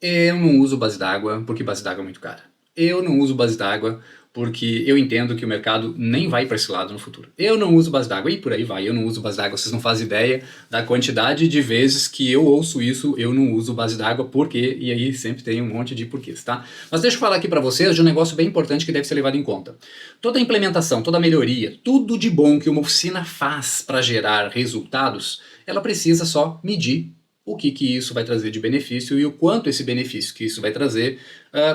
Eu não uso base d'água porque base d'água é muito cara. Eu não uso base d'água porque eu entendo que o mercado nem vai para esse lado no futuro. Eu não uso base d'água e por aí vai. Eu não uso base d'água. Vocês não fazem ideia da quantidade de vezes que eu ouço isso. Eu não uso base d'água porque, e aí sempre tem um monte de porquês, tá? Mas deixa eu falar aqui para vocês de um negócio bem importante que deve ser levado em conta. Toda implementação, toda melhoria, tudo de bom que uma oficina faz para gerar resultados, ela precisa só medir o que isso vai trazer de benefício e o quanto esse benefício que isso vai trazer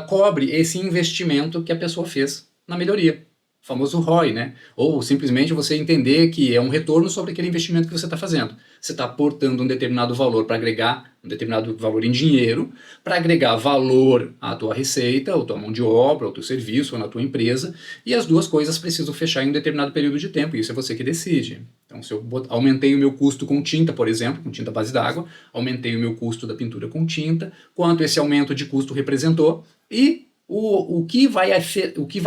cobre esse investimento que a pessoa fez na melhoria. O famoso ROI, né? Ou simplesmente você entender que é um retorno sobre aquele investimento que você está fazendo. Você está aportando um determinado valor para agregar, um determinado valor em dinheiro, para agregar valor à tua receita, ou tua mão de obra, ou teu serviço, ou na tua empresa, e as duas coisas precisam fechar em um determinado período de tempo, e isso é você que decide. Então, se eu aumentei o meu custo com tinta, por exemplo, com tinta base d'água, aumentei o meu custo da pintura com tinta, quanto esse aumento de custo representou, e o que vai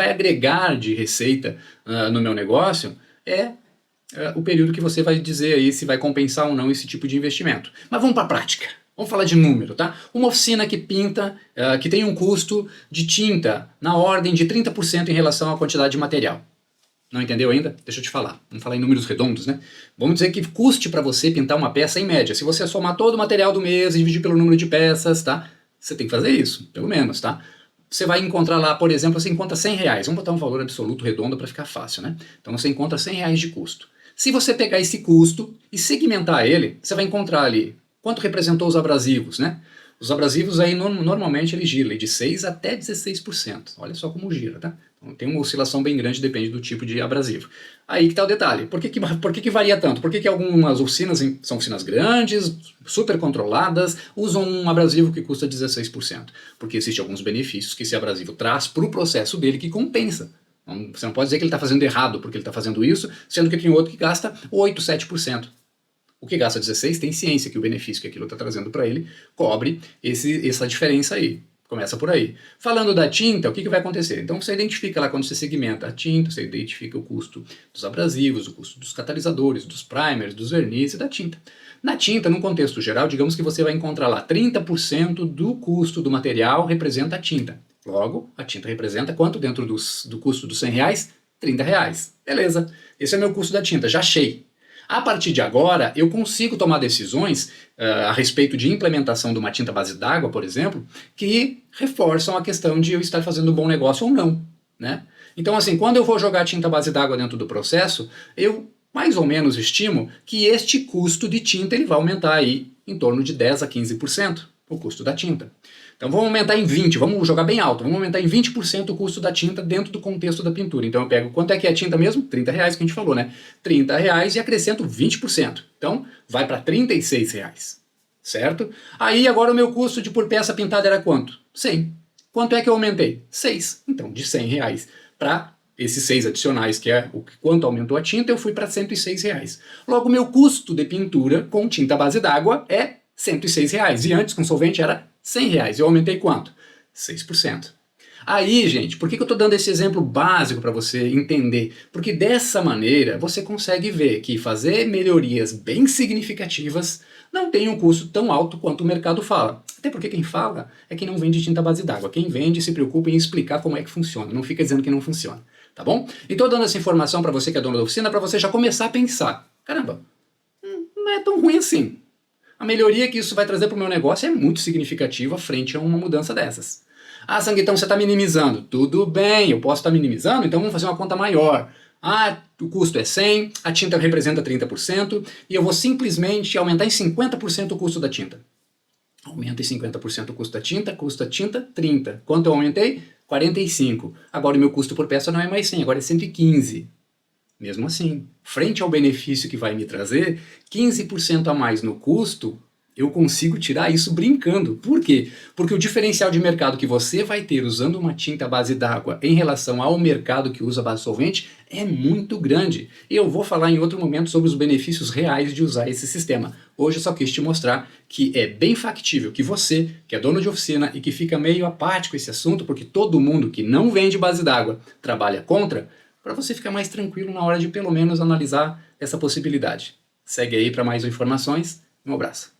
agregar de receita no meu negócio é o período que você vai dizer aí se vai compensar ou não esse tipo de investimento. Mas vamos para a prática. Vamos falar de número, tá? Uma oficina que pinta, que tem um custo de tinta na ordem de 30% em relação à quantidade de material. Não entendeu ainda? Deixa eu te falar. Vamos falar em números redondos, né? Vamos dizer que custe para você pintar uma peça em média. Se você somar todo o material do mês e dividir pelo número de peças, tá? Você tem que fazer isso, pelo menos, tá? Você vai encontrar lá, por exemplo, você encontra R$100. Vamos botar um valor absoluto redondo para ficar fácil, né? Então você encontra R$100 de custo. Se você pegar esse custo e segmentar ele, você vai encontrar ali quanto representou os abrasivos, né? Os abrasivos aí normalmente ele gira de 6 até 16%. Olha só como gira, tá? Então, tem uma oscilação bem grande, depende do tipo de abrasivo. Aí que tá o detalhe. Por que varia tanto? Por que algumas oficinas são oficinas grandes, super controladas, usam um abrasivo que custa 16%? Porque existem alguns benefícios que esse abrasivo traz para o processo dele que compensa. Você não pode dizer que ele está fazendo errado porque ele está fazendo isso, sendo que tem outro que gasta 8, 7%. O que gasta 16 tem ciência que o benefício que aquilo está trazendo para ele cobre essa diferença aí. Começa por aí. Falando da tinta, o que vai acontecer? Então você identifica lá quando você segmenta a tinta, você identifica o custo dos abrasivos, o custo dos catalisadores, dos primers, dos vernizes e da tinta. Na tinta, num contexto geral, digamos que você vai encontrar lá 30% do custo do material representa a tinta. Logo, a tinta representa quanto dentro do custo dos R$100? R$30. Beleza, esse é o meu custo da tinta, já achei. A partir de agora, eu consigo tomar decisões a respeito de implementação de uma tinta base d'água, por exemplo, que reforçam a questão de eu estar fazendo um bom negócio ou não, né? Então, assim, quando eu vou jogar tinta base d'água dentro do processo, eu mais ou menos estimo que este custo de tinta ele vai aumentar aí em torno de 10 a 15%, o custo da tinta. Então vamos aumentar em 20%, vamos jogar bem alto, vamos aumentar em 20% o custo da tinta dentro do contexto da pintura. Então eu pego, quanto é que é a tinta mesmo? R$30 que a gente falou, né? R$30 e acrescento 20%. Então vai para R$36, certo? Aí agora o meu custo de por peça pintada era quanto? 100. Quanto é que eu aumentei? 6. Então de R$100 para esses 6 adicionais, que é o quanto aumentou a tinta, eu fui para R$106. Logo, meu custo de pintura com tinta base d'água é R$106. E antes com solvente era R$100. Eu aumentei quanto? 6%. Aí, gente, por que eu estou dando esse exemplo básico para você entender? Porque dessa maneira você consegue ver que fazer melhorias bem significativas não tem um custo tão alto quanto o mercado fala. Até porque quem fala é quem não vende tinta base d'água. Quem vende se preocupa em explicar como é que funciona, não fica dizendo que não funciona. Tá bom? E estou dando essa informação para você que é dono da oficina, para você já começar a pensar. Caramba, não é tão ruim assim. A melhoria que isso vai trazer para o meu negócio é muito significativa frente a uma mudança dessas. Ah, Sanguitão, você está minimizando. Tudo bem, eu posso estar minimizando, então vamos fazer uma conta maior. Ah, o custo é 100, a tinta representa 30% e eu vou simplesmente aumentar em 50% o custo da tinta. Aumenta em 50% o custo da tinta, custa tinta 30. Quanto eu aumentei? 45. Agora o meu custo por peça não é mais 100, agora é 115. Mesmo assim, frente ao benefício que vai me trazer, 15% a mais no custo, eu consigo tirar isso brincando. Por quê? Porque o diferencial de mercado que você vai ter usando uma tinta à base d'água em relação ao mercado que usa base solvente é muito grande. E eu vou falar em outro momento sobre os benefícios reais de usar esse sistema. Hoje eu só quis te mostrar que é bem factível que você, que é dono de oficina e que fica meio apático esse assunto, porque todo mundo que não vende base d'água trabalha contra, para você ficar mais tranquilo na hora de pelo menos analisar essa possibilidade. Segue aí para mais informações. Um abraço.